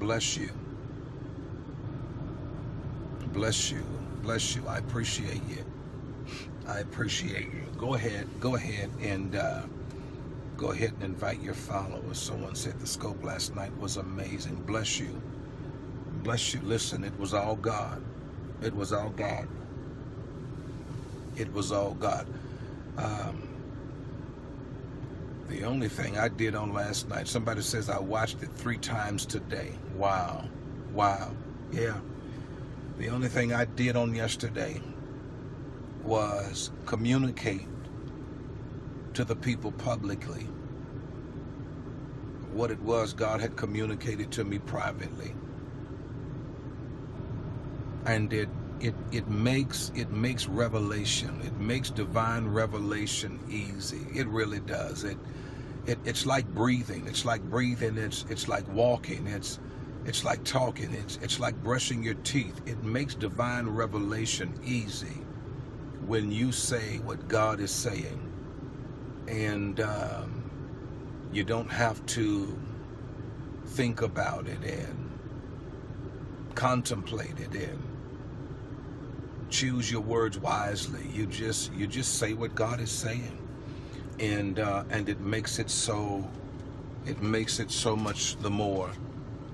bless you. Bless you. Bless you. I appreciate you. I appreciate you. Go ahead and invite your followers. Someone said the scope last night was amazing. Bless you. Bless you. Listen, it was all God. It was all God. It was all God. The only thing I did on last night, somebody says I watched it 3 times today. Wow. Wow. Yeah. The only thing I did on yesterday was communicate to the people publicly what it was God had communicated to me privately. And it makes revelation, it makes divine revelation easy. It really does. It's like breathing. It's like breathing. It's like walking. It's like talking. It's like brushing your teeth. It makes divine revelation easy when you say what God is saying, and you don't have to think about it and contemplate it and choose your words wisely. You just say what God is saying, and it makes it so much the more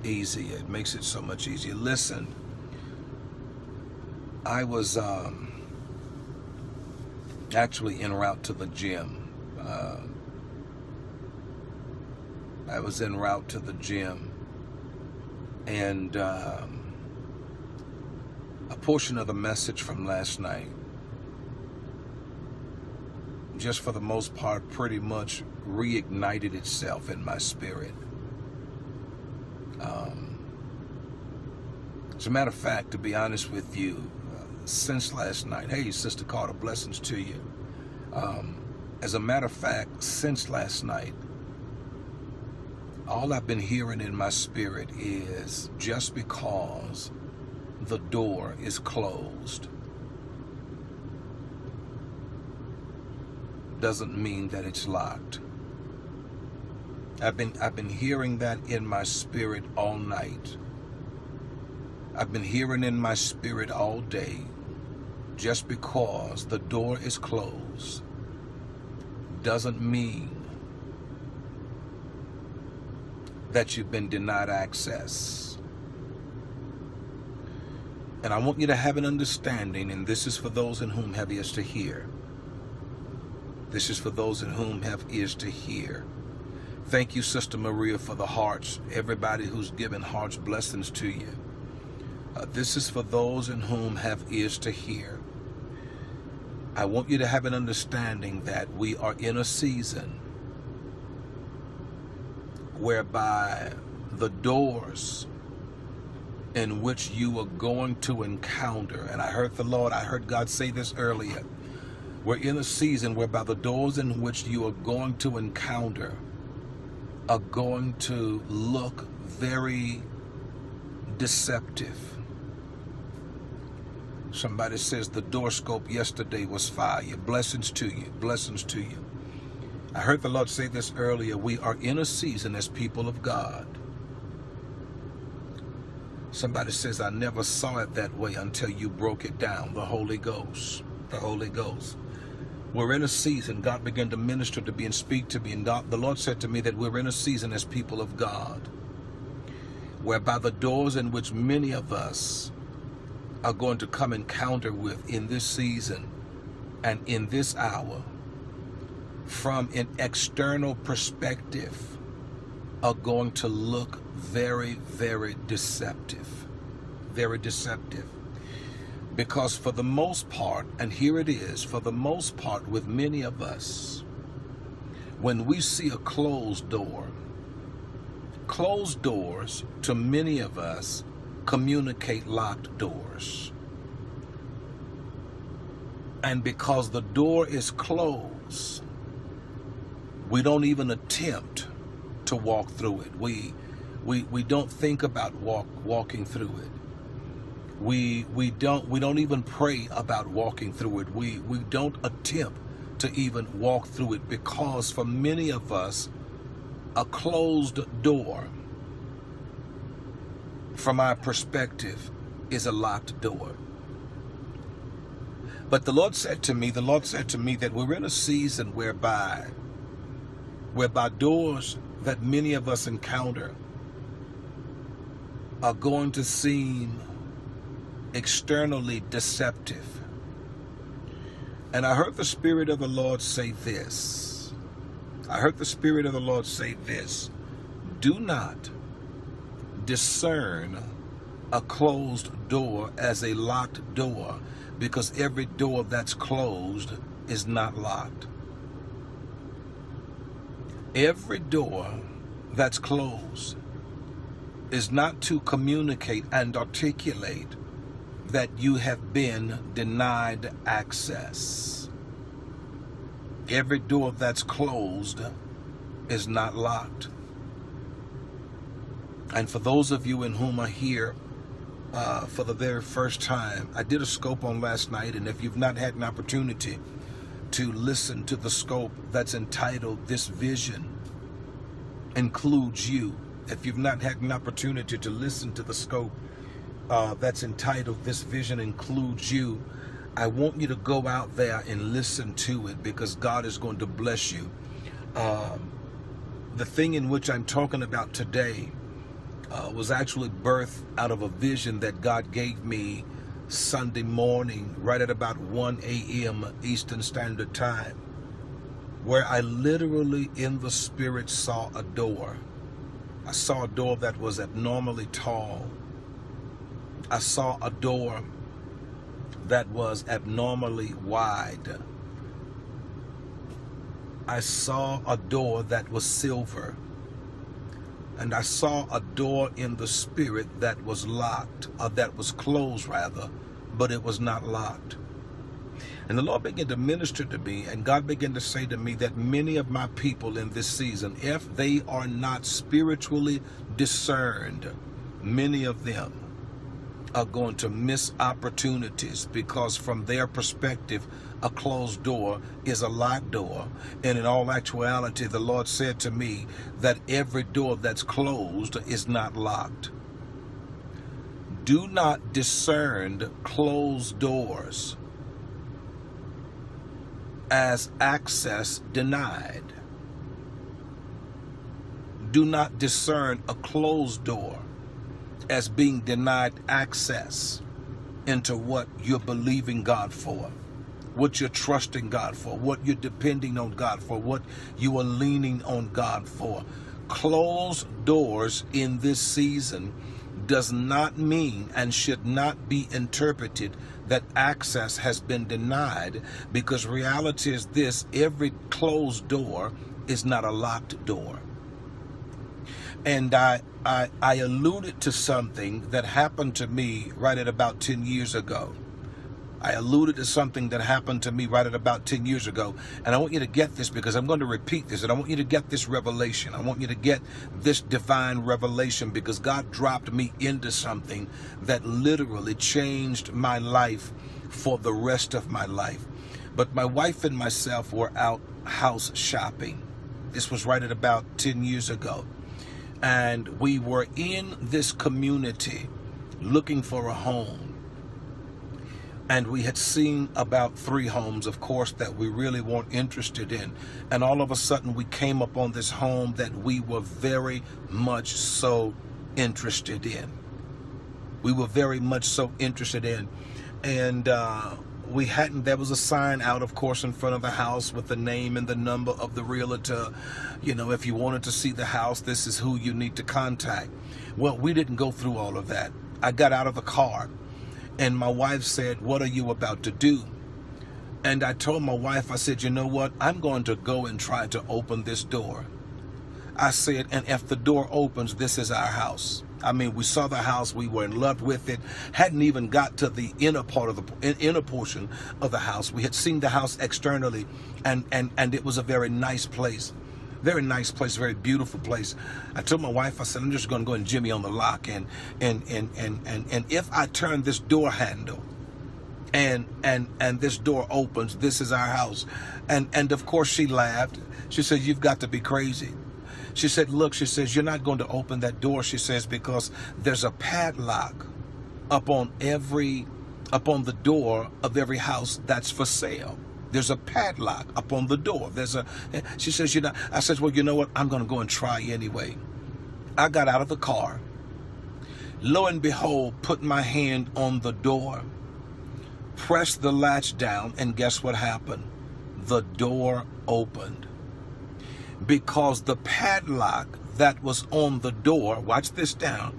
easier. It makes it so much easier. Listen, I was actually en route to the gym. I was en route to the gym, and a portion of the message from last night, just for the most part, pretty much reignited itself in my spirit. As a matter of fact, to be honest with you, since last night, hey, Sister Carter, blessings to you. As a matter of fact, since last night, all I've been hearing in my spirit is just because the door is closed doesn't mean that it's locked. I've been hearing that in my spirit all night. I've been hearing in my spirit all day. Just because the door is closed doesn't mean that you've been denied access. And I want you to have an understanding, and this is for those in whom have ears to hear. This is for those in whom have ears to hear. Thank you, Sister Maria, for the hearts. Everybody who's given hearts, blessings to you. This is for those in whom have ears to hear. I want you to have an understanding that we are in a season whereby the doors in which you are going to encounter, and I heard God say this earlier, we're in a season whereby the doors in which you are going to encounter are going to look very deceptive. Somebody says the door scope yesterday was fire. Blessings to you. Blessings to you. I heard the Lord say this earlier. We are in a season as people of God. Somebody says, I never saw it that way until you broke it down. The Holy Ghost. The Holy Ghost. We're in a season. God began to minister to me and speak to me. And the Lord said to me that we're in a season as people of God, whereby the doors in which many of us are going to come encounter with in this season and in this hour, from an external perspective, are going to look very, very deceptive. Very deceptive. Because for the most part, and here it is, for the most part with many of us, when we see a closed doors to many of us communicate locked doors. And because the door is closed, we don't even attempt to walk through it. We don't think about walking through it. We don't even pray about walking through it. We don't attempt to even walk through it, because for many of us, a closed door from our perspective, is a locked door. But the Lord said to me that we're in a season whereby doors that many of us encounter are going to seem externally deceptive. And I heard the Spirit of the Lord say this. Do not discern a closed door as a locked door, because every door that's closed is not locked. Every door that's closed is not to communicate and articulate that you have been denied access. Every door that's closed is not locked. And for those of you in whom are here for the very first time, I did a scope on last night, and if you've not had an opportunity to listen to the scope that's entitled "This Vision Includes You," if you've not had an opportunity to listen to the scope that's entitled "This Vision Includes You," I want you to go out there and listen to it, because God is going to bless you. The thing in which I'm talking about today was actually birthed out of a vision that God gave me Sunday morning, right at about 1 a.m. Eastern Standard Time, where I literally in the Spirit saw a door. I saw a door that was abnormally tall. I saw a door that was abnormally wide. I saw a door that was silver. And I saw a door in the Spirit that was locked, or that was closed rather, but it was not locked. And the Lord began to minister to me, and God began to say to me that many of my people in this season, if they are not spiritually discerned, many of them are going to miss opportunities, because from their perspective, a closed door is a locked door. And in all actuality, the Lord said to me that every door that's closed is not locked. Do not discern closed doors as access denied. Do not discern a closed door as being denied access into what you're believing God for, what you're trusting God for, what you're depending on God for, what you are leaning on God for. Closed doors in this season does not mean and should not be interpreted that access has been denied, because reality is this: every closed door is not a locked door. And I alluded to something that happened to me right at about 10 years ago. And I want you to get this, because I'm going to repeat this, and I want you to get this revelation. I want you to get this divine revelation, because God dropped me into something that literally changed my life for the rest of my life. But my wife and myself were out house shopping. This was right at about 10 years ago. And we were in this community looking for a home. And we had seen about 3 homes, of course, that we really weren't interested in. And all of a sudden we came upon this home that we were very much so interested in. And there was a sign out, of course, in front of the house with the name and the number of the realtor. You know, if you wanted to see the house, this is who you need to contact. Well, we didn't go through all of that. I got out of the car, and my wife said, "What are you about to do?" And I told my wife, I said, "You know what? I'm going to go and try to open this door." I said, "And if the door opens, this is our house." I mean, we saw the house, we were in love with it, hadn't even got to the inner portion of the house. We had seen the house externally, and it was a very nice place. Very beautiful place. I told my wife, I said, "I'm just going to go and jimmy on the lock, and if I turn this door handle and this door opens, this is our house." And of course she laughed. She said, "You've got to be crazy." She said, look, she says, you're not going to open that door, she says, because there's a padlock upon the door of every house that's for sale. There's a padlock upon the door. She says, you're not. I said, well, you know what? I'm going to go and try anyway. I got out of the car. Lo and behold, put my hand on the door, pressed the latch down, and guess what happened? The door opened. Because the padlock that was on the door, watch this down,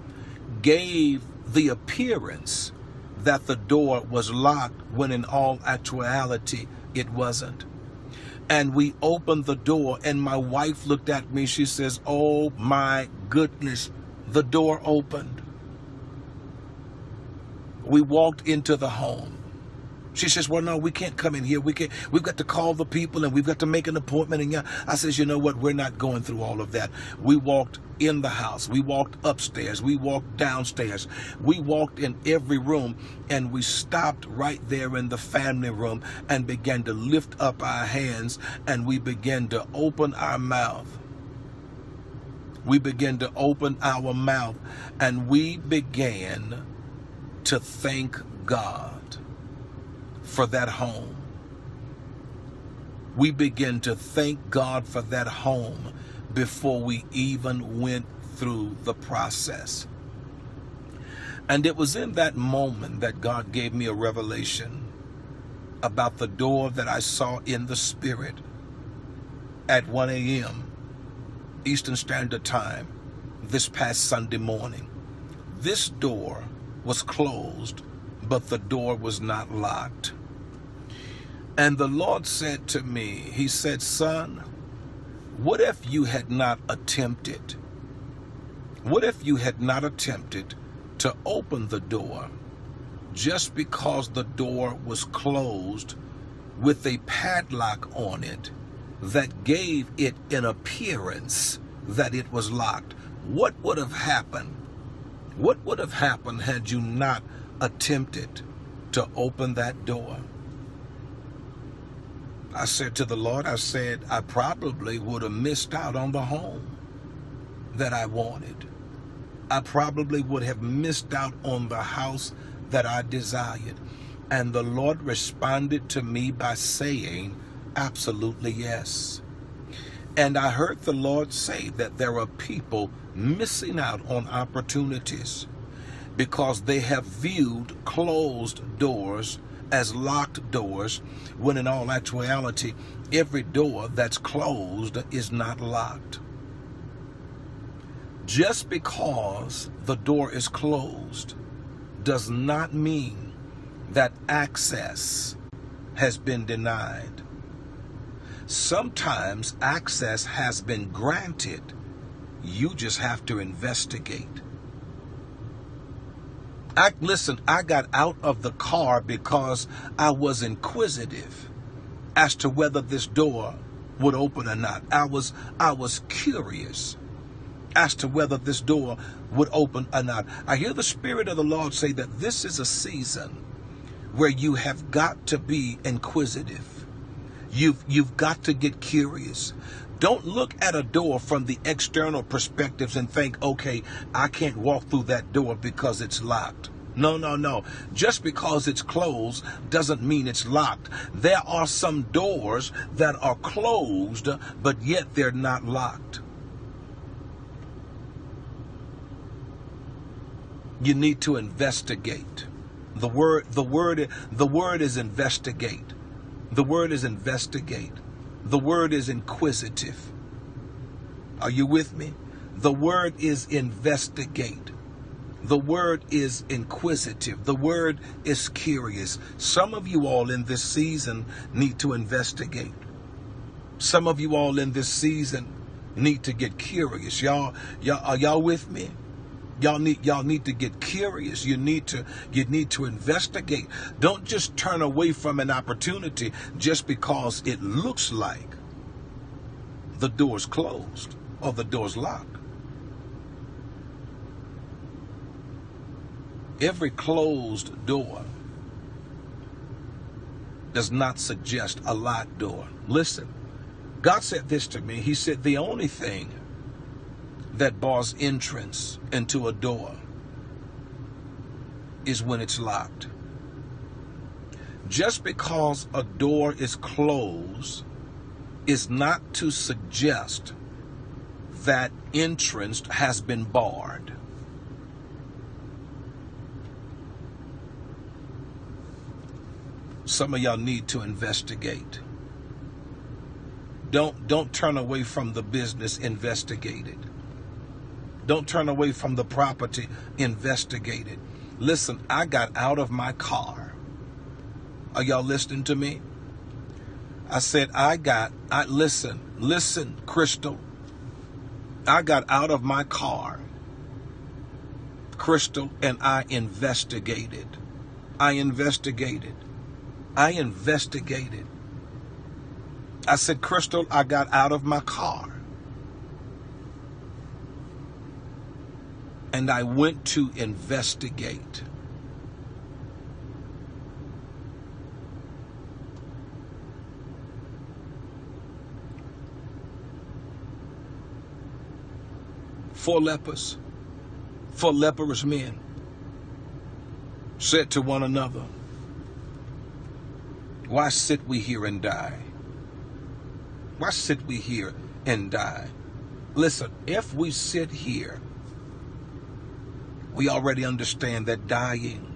gave the appearance that the door was locked when in all actuality it wasn't. And we opened the door, and my wife looked at me. She says, oh my goodness, the door opened. We walked into the home. She says, well, no, we can't come in here. We've got to call the people, and we've got to make an appointment. And yeah, I says, you know what? We're not going through all of that. We walked in the house. We walked upstairs. We walked downstairs. We walked in every room, and we stopped right there in the family room and began to lift up our hands, and we began to open our mouth. We began to open our mouth, and we began to thank God for that home. We begin to thank God for that home before we even went through the process. And it was in that moment that God gave me a revelation about the door that I saw in the spirit at 1 a.m. Eastern Standard Time this past Sunday morning. This door was closed, but the door was not locked. And the Lord said to me, he said, son, what if you had not attempted? What if you had not attempted to open the door just because the door was closed with a padlock on it that gave it an appearance that it was locked? What would have happened? What would have happened had you not attempted to open that door? I said to the Lord, I said, I probably would have missed out on the home that I wanted. I probably would have missed out on the house that I desired. And the Lord responded to me by saying, absolutely yes. And I heard the Lord say that there are people missing out on opportunities because they have viewed closed doors as locked doors, when in all actuality, every door that's closed is not locked. Just because the door is closed does not mean that access has been denied. Sometimes access has been granted. You just have to investigate. I got out of the car because I was inquisitive as to whether this door would open or not. I was curious as to whether this door would open or not. I hear the Spirit of the Lord say that this is a season where you have got to be inquisitive. You've got to get curious. Don't look at a door from the external perspectives and think, okay, I can't walk through that door because it's locked. No. Just because it's closed doesn't mean it's locked. There are some doors that are closed, but yet they're not locked. You need to investigate. The word is investigate. The word is investigate. The word is inquisitive. Are you with me? The word is investigate. The word is inquisitive. The word is curious. Some of you all in this season need to investigate. Some of you all in this season need to get curious. Y'all, are y'all with me? Y'all need to get curious. You need to investigate. Don't just turn away from an opportunity just because it looks like the door's closed or the door's locked. Every closed door does not suggest a locked door. Listen, God said this to me. He said, the only thing that bars entrance into a door is when it's locked. Just because a door is closed is not to suggest that entrance has been barred. Some of y'all need to investigate. Don't turn away from the business, investigate it. Don't turn away from the property, investigate it. Listen, I got out of my car. Are y'all listening to me? I said, listen, Crystal. I got out of my car, Crystal, and I investigated. I said, Crystal, I got out of my car and I went to investigate. Four leprous men said to one another, why sit we here and die? Why sit we here and die? Listen, if we sit here, we already understand that dying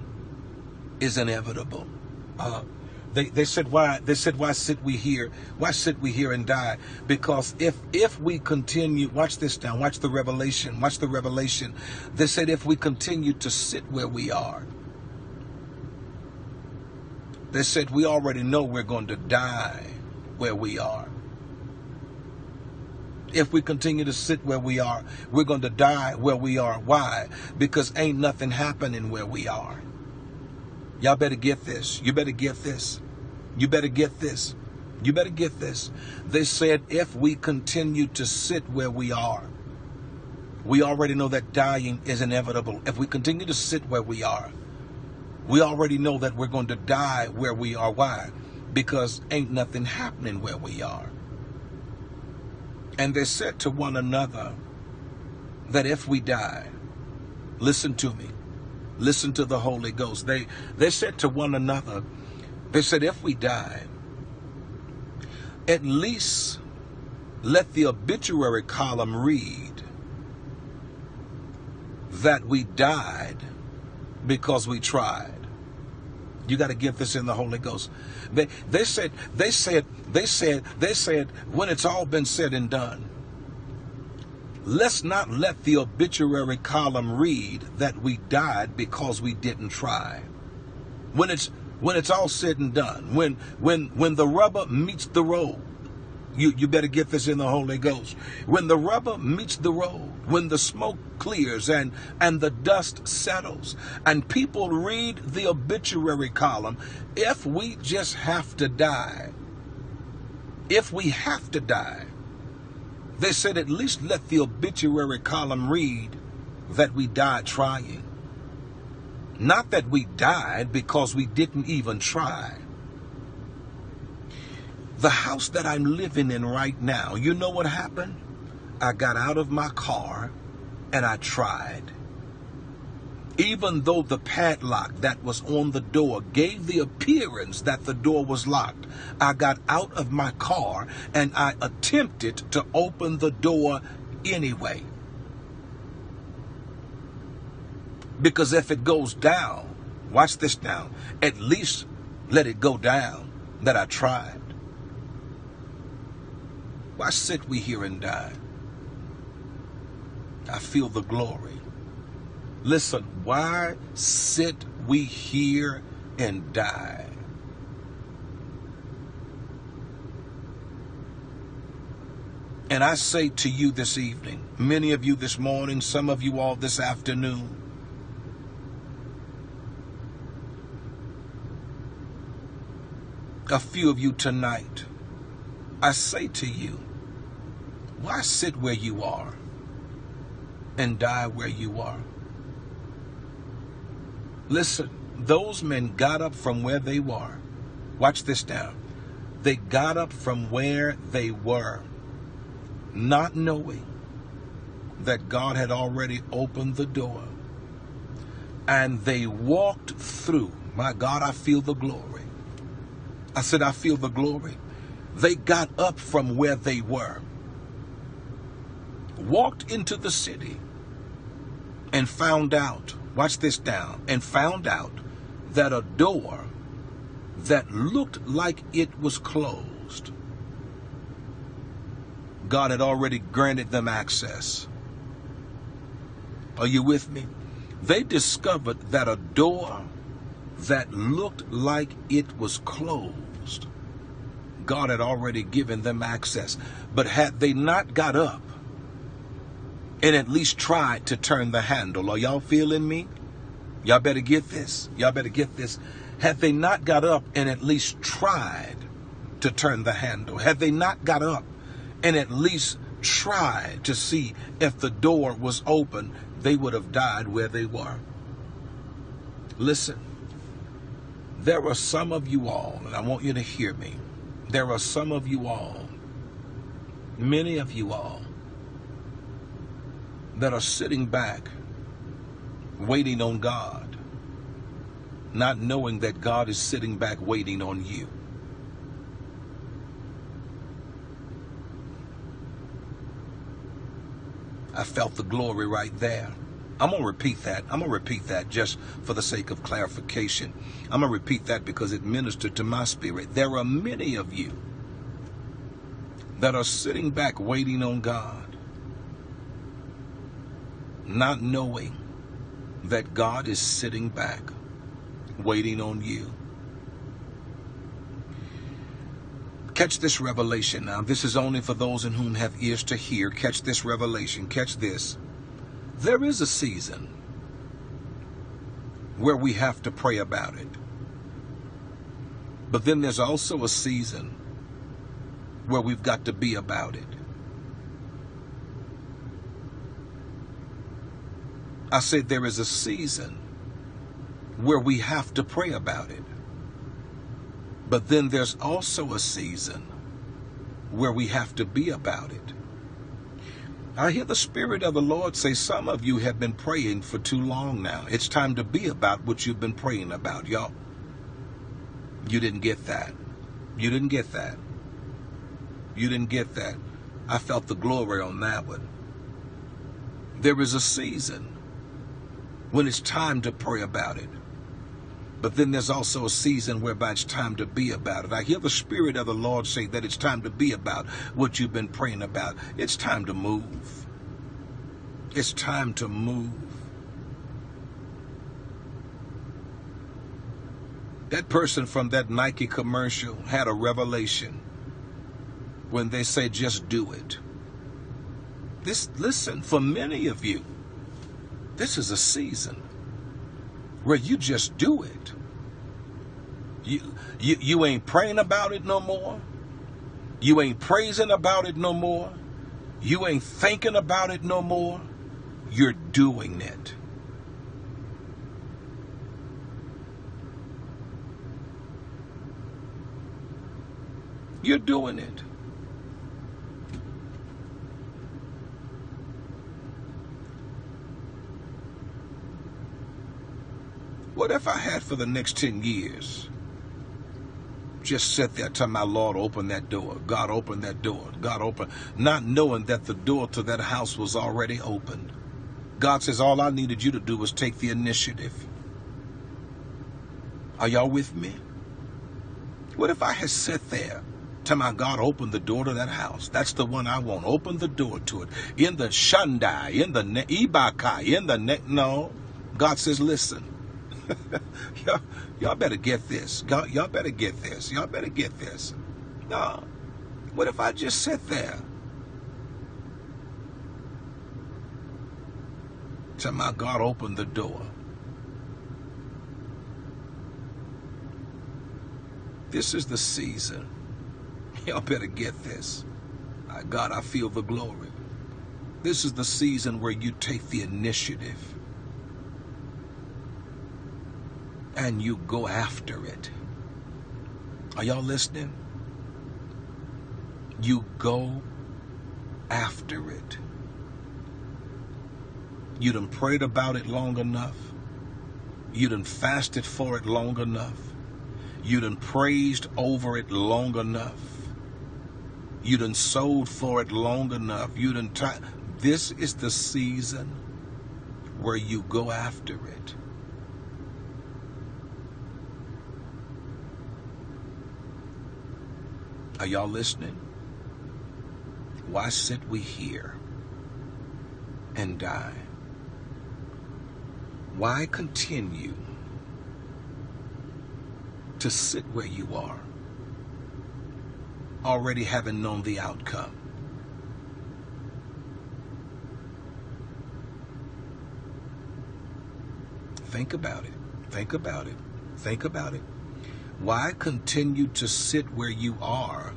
is inevitable. They said, why sit we here? Why sit we here and die? Because if we continue, watch this now, watch the revelation. They said, if we continue to sit where we are, they said, we already know we're going to die where we are. If we continue to sit where we are, we're going to die where we are. Why? Because ain't nothing happening where we are. Y'all better get this. You better get this. You better get this. You better get this. They said, if we continue to sit where we are, we already know that dying is inevitable. If we continue to sit where we are, we already know that we're going to die where we are. Why? Because ain't nothing happening where we are. And they said to one another that if we die, listen to me, listen to the Holy Ghost. They said to one another, they said, if we die, at least let the obituary column read that we died because we tried. You got to get this in the Holy Ghost. They said, when it's all been said and done, let's not let the obituary column read that we died because we didn't try. When it's all said and done, when the rubber meets the road, you better get this in the Holy Ghost. When the rubber meets the road, when the smoke clears and the dust settles and people read the obituary column, if we just have to die, if we have to die, they said at least let the obituary column read that we died trying. Not that we died because we didn't even try. The house that I'm living in right now, you know what happened? I got out of my car and I tried. Even though the padlock that was on the door gave the appearance that the door was locked, I got out of my car and I attempted to open the door anyway. Because if it goes down, watch this now, at least let it go down that I tried. Why sit we here and die? I feel the glory. Listen, why sit we here and die? And I say to you this evening, many of you this morning, some of you all this afternoon, a few of you tonight, I say to you, why sit where you are and die where you are? Listen, those men got up from where they were. Watch this now. They got up from where they were, not knowing that God had already opened the door. And they walked through. My God, I feel the glory. I said, I feel the glory. They got up from where they were, walked into the city, and found out, watch this now, and found out that a door that looked like it was closed, God had already granted them access. Are you with me? They discovered that a door that looked like it was closed, God had already given them access. But had they not got up and at least tried to turn the handle, are y'all feeling me? Y'all better get this. Y'all better get this. Had they not got up and at least tried to turn the handle, had they not got up and at least tried to see if the door was open, they would have died where they were. Listen, there are some of you all, and I want you to hear me. There are some of you all, many of you all, that are sitting back, waiting on God, not knowing that God is sitting back waiting on you. I felt the glory right there. I'm going to repeat that. I'm going to repeat that just for the sake of clarification. I'm going to repeat that because it ministered to my spirit. There are many of you that are sitting back waiting on God, not knowing that God is sitting back waiting on you. Catch this revelation now. This is only for those in whom have ears to hear. Catch this revelation. Catch this. There is a season where we have to pray about it. But then there's also a season where we've got to be about it. I said there is a season where we have to pray about it. But then there's also a season where we have to be about it. I hear the Spirit of the Lord say some of you have been praying for too long now. It's time to be about what you've been praying about, y'all. You didn't get that. You didn't get that. You didn't get that. I felt the glory on that one. There is a season when it's time to pray about it. But then there's also a season whereby it's time to be about it. I hear the Spirit of the Lord say that it's time to be about what you've been praying about. It's time to move. It's time to move. That person from that Nike commercial had a revelation when they say just do it. Listen, for many of you, this is a season where you just do it. You ain't praying about it no more. You ain't praising about it no more. You ain't thinking about it no more. You're doing it. You're doing it. What if I had for the next 10 years just sit there telling my Lord, open that door. God, open that door. God, open. Not knowing that the door to that house was already opened. God says, all I needed you to do was take the initiative. Are y'all with me? What if I had sat there, tell my God, open the door to that house. That's the one I want. Open the door to it. In the Shandai, in the Ibakai, in the no. God says, listen. Y'all better get this. Y'all better get this. Y'all better get this. No. What if I just sit there? Tell my God, open the door. This is the season. Y'all better get this. My God, I feel the glory. This is the season where you take the initiative and you go after it. Are y'all listening? You go after it. You done prayed about it long enough. You done fasted for it long enough. You done praised over it long enough. You done sold for it long enough. You done This is the season where you go after it. Are y'all listening? Why sit we here and die? Why continue to sit where you are, already having known the outcome? Think about it. Think about it. Think about it. Why continue to sit where you are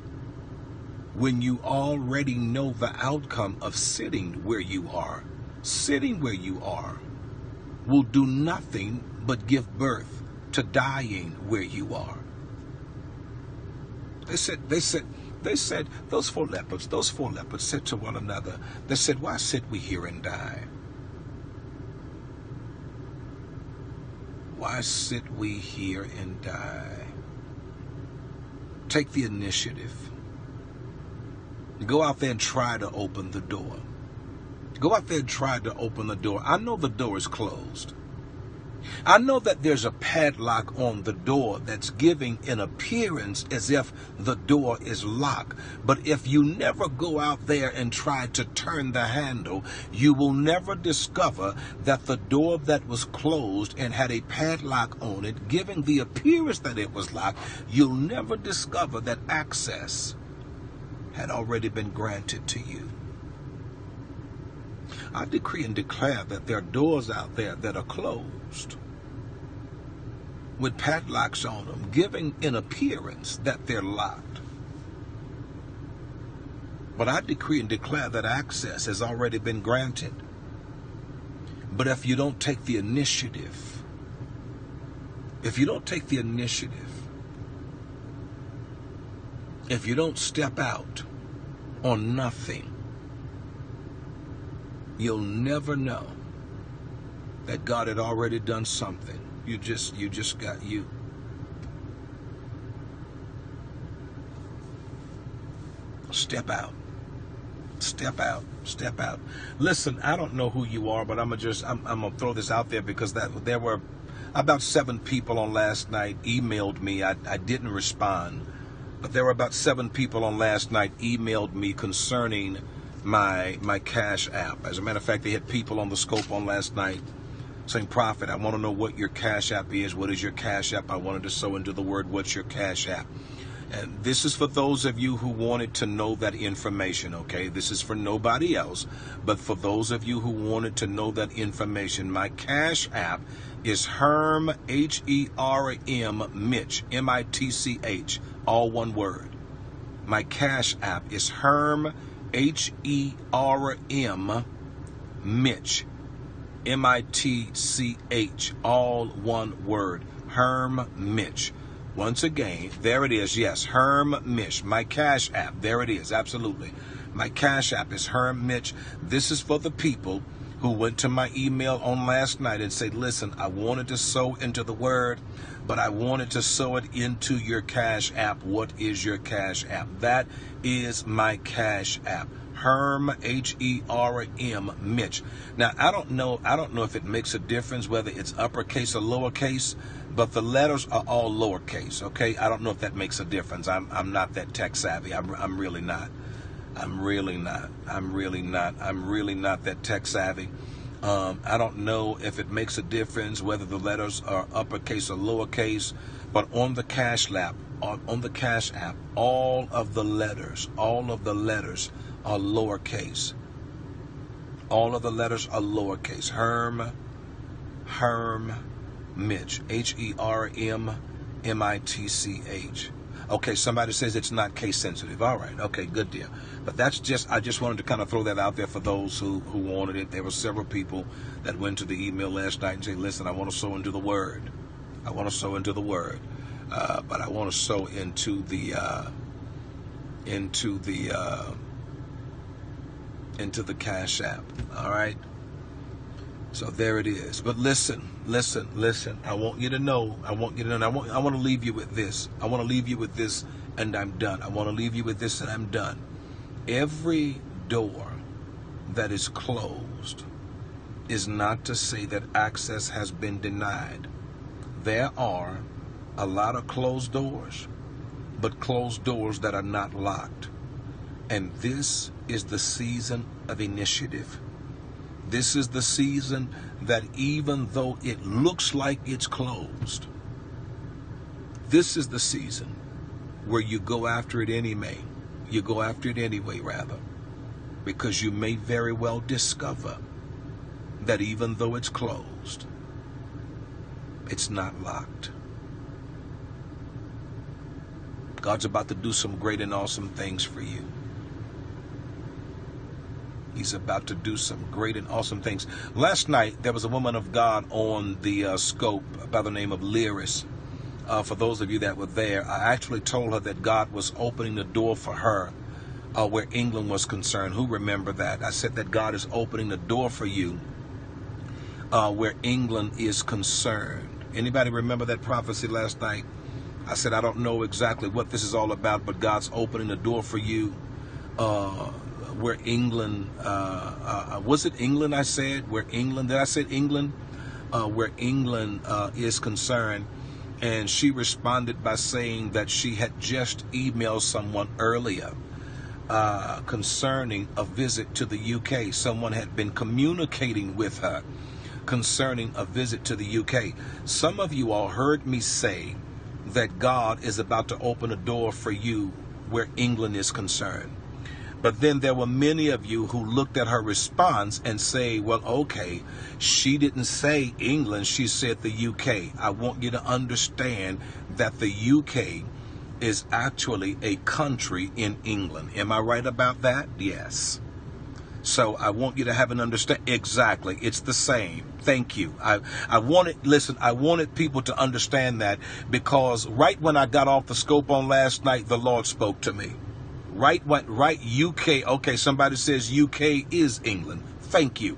when you already know the outcome of sitting where you are? Sitting where you are will do nothing but give birth to dying where you are. They said, those four leopards said to one another, they said, why sit we here and die? Why sit we here and die? Take the initiative. Go out there and try to open the door. Go out there and try to open the door. I know the door is closed. I know that there's a padlock on the door that's giving an appearance as if the door is locked. But if you never go out there and try to turn the handle, you will never discover that the door that was closed and had a padlock on it, giving the appearance that it was locked, you'll never discover that access had already been granted to you. I decree and declare that there are doors out there that are closed with padlocks on them, giving an appearance that they're locked. But I decree and declare that access has already been granted. But if you don't take the initiative, if you don't step out on nothing, you'll never know that God had already done something. You just got you. Step out. Step out. Step out. Listen, I don't know who you are, but I'm gonna throw this out there because there were about 7 people on last night emailed me. I didn't respond, but there were about 7 people on last night emailed me concerning my Cash App. As a matter of fact, they had people on the scope on last night saying, Prophet, I want to know what your Cash App is. What is your Cash App? I wanted to sow into the word, what's your Cash App? And this is for those of you who wanted to know that information, okay? This is for nobody else, but for those of you who wanted to know that information. My Cash App is Herm, H-E-R-M, Mitch, M-I-T-C-H, all one word. My Cash App is Herm, H-E-R-M, Mitch, M-I-T-C-H, all one word. Herm Mitch. Once again, there it is. Yes, Herm Mitch. My Cash App. There it is. Absolutely. My Cash App is Herm Mitch. This is for the people who went to my email on last night and said, listen, I wanted to sow into the word, but I wanted to sow it into your Cash App. What is your Cash App? That is my Cash App. Herm, H-E-R-M, Mitch. Now, I don't know if it makes a difference whether it's uppercase or lowercase, but the letters are all lowercase, okay? I don't know if that makes a difference. I'm not that tech savvy. I'm really not. I'm really not that tech savvy. I don't know if it makes a difference whether the letters are uppercase or lowercase, but on the Cash App, all of the letters are lowercase. All of the letters are lowercase. Herm Mitch, H-E-R-M-M-I-T-C-H. Okay, somebody says it's not case sensitive. All right, okay, good deal. But I just wanted to kind of throw that out there for those who wanted it. There were several people that went to the email last night and said, listen, I want to sow into the word. I want to sow into the word. But I want to sow into the Cash App. All right. So there it is. But listen. I want you to know. I want to leave you with this. I want to leave you with this, and I'm done. I want to leave you with this, and I'm done. Every door that is closed is not to say that access has been denied. There are a lot of closed doors, but closed doors that are not locked. And this is the season of initiative. This is the season that even though it looks like it's closed, this is the season where you go after it anyway. You go after it anyway, rather, because you may very well discover that even though it's closed, it's not locked. God's about to do some great and awesome things for you. He's about to do some great and awesome things. Last night, there was a woman of God on the scope by the name of Lyris. For those of you that were there, I actually told her that God was opening the door for her where England was concerned. Who remember that? I said that God is opening the door for you where England is concerned. Anybody remember that prophecy last night? I said, I don't know exactly what this is all about, but God's opening the door for you where England, was it England I said? Where England, did I say England? Where England is concerned. And she responded by saying that she had just emailed someone earlier concerning a visit to the UK. Someone had been communicating with her concerning a visit to the UK. Some of you all heard me say that God is about to open a door for you where England is concerned. But then there were many of you who looked at her response and say, well, okay, she didn't say England, she said the UK. I want you to understand that the UK is actually a country in England. Am I right about that? Yes. So I want you to have an understanding. Exactly. It's the same. Thank you. I wanted people to understand that, because right when I got off the scope on last night, the Lord spoke to me. Right, UK. Okay, somebody says UK is England. Thank you.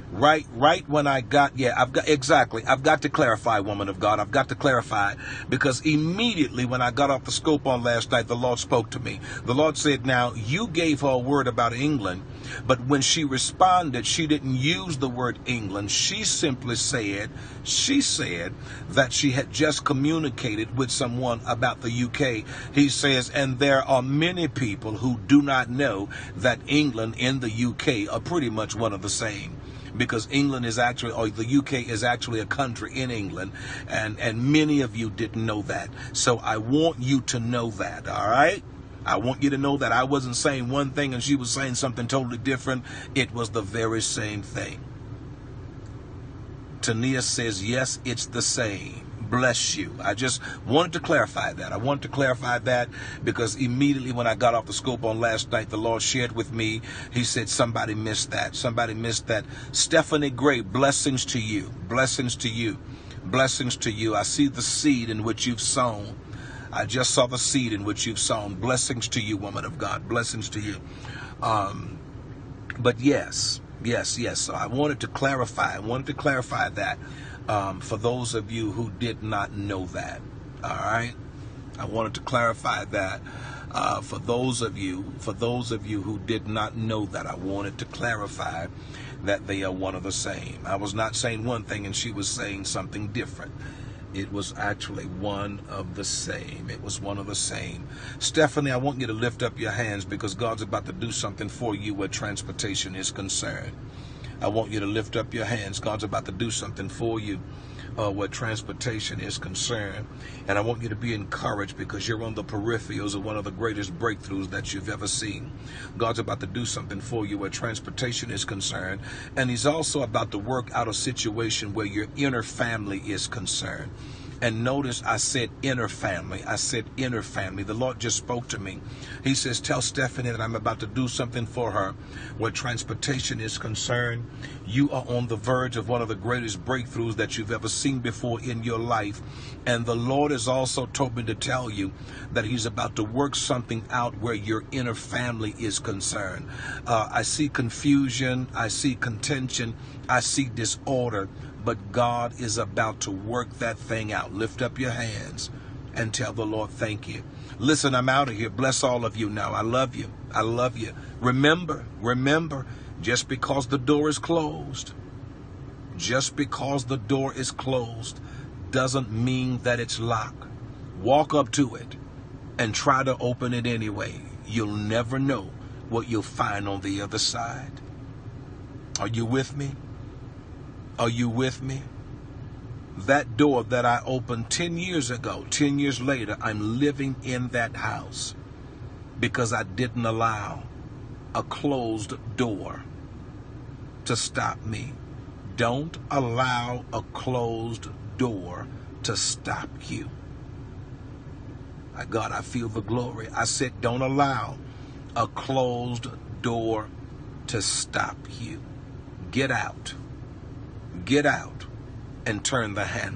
Right when I got, I've got to clarify, woman of God. I've got to clarify, because immediately when I got off the scope on last night, the Lord spoke to me. The Lord said, now, you gave her a word about England, but when she responded, she didn't use the word England. She simply said, that she had just communicated with someone about the UK. He says, and there are many people who do not know that England and the UK are pretty much one of the same. Because England is actually, or the UK is actually a country in England, and many of you didn't know that. So I want you to know that, all right? I want you to know that I wasn't saying one thing and she was saying something totally different. It was the very same thing. Tania says, yes, it's the same. Bless you. I just wanted to clarify that. I wanted to clarify that because immediately when I got off the scope on last night, the Lord shared with me. He said, somebody missed that. Somebody missed that. Stephanie Gray, blessings to you. Blessings to you. Blessings to you. I see the seed in which you've sown. I just saw the seed in which you've sown. Blessings to you, woman of God. Blessings to you. But yes. So I wanted to clarify. That. For those of you who did not know that, all right, I wanted to clarify that. For those of you who did not know that, I wanted to clarify that they are one of the same. I was not saying one thing and she was saying something different. It was actually one of the same. It was one of the same. Stephanie, I want you to lift up your hands because God's about to do something for you where transportation is concerned. I want you to lift up your hands. God's about to do something for you where transportation is concerned. And I want you to be encouraged because you're on the peripherals of one of the greatest breakthroughs that you've ever seen. God's about to do something for you where transportation is concerned. And he's also about to work out a situation where your inner family is concerned. And notice I said inner family. I said inner family. The Lord just spoke to me. He says, tell Stephanie that I'm about to do something for her where transportation is concerned. You are on the verge of one of the greatest breakthroughs that you've ever seen before in your life. And the Lord has also told me to tell you that he's about to work something out where your inner family is concerned. I see confusion. I see contention. I see disorder. But God is about to work that thing out. Lift up your hands and tell the Lord, thank you. Listen, I'm out of here. Bless all of you now. I love you. I love you. Remember, just because the door is closed, doesn't mean that it's locked. Walk up to it and try to open it anyway. You'll never know what you'll find on the other side. Are you with me? Are you with me? That door that I opened 10 years ago, 10 years later, I'm living in that house because I didn't allow a closed door to stop me. Don't allow a closed door to stop you. My God, I feel the glory. I said, don't allow a closed door to stop you. Get out and turn the handle.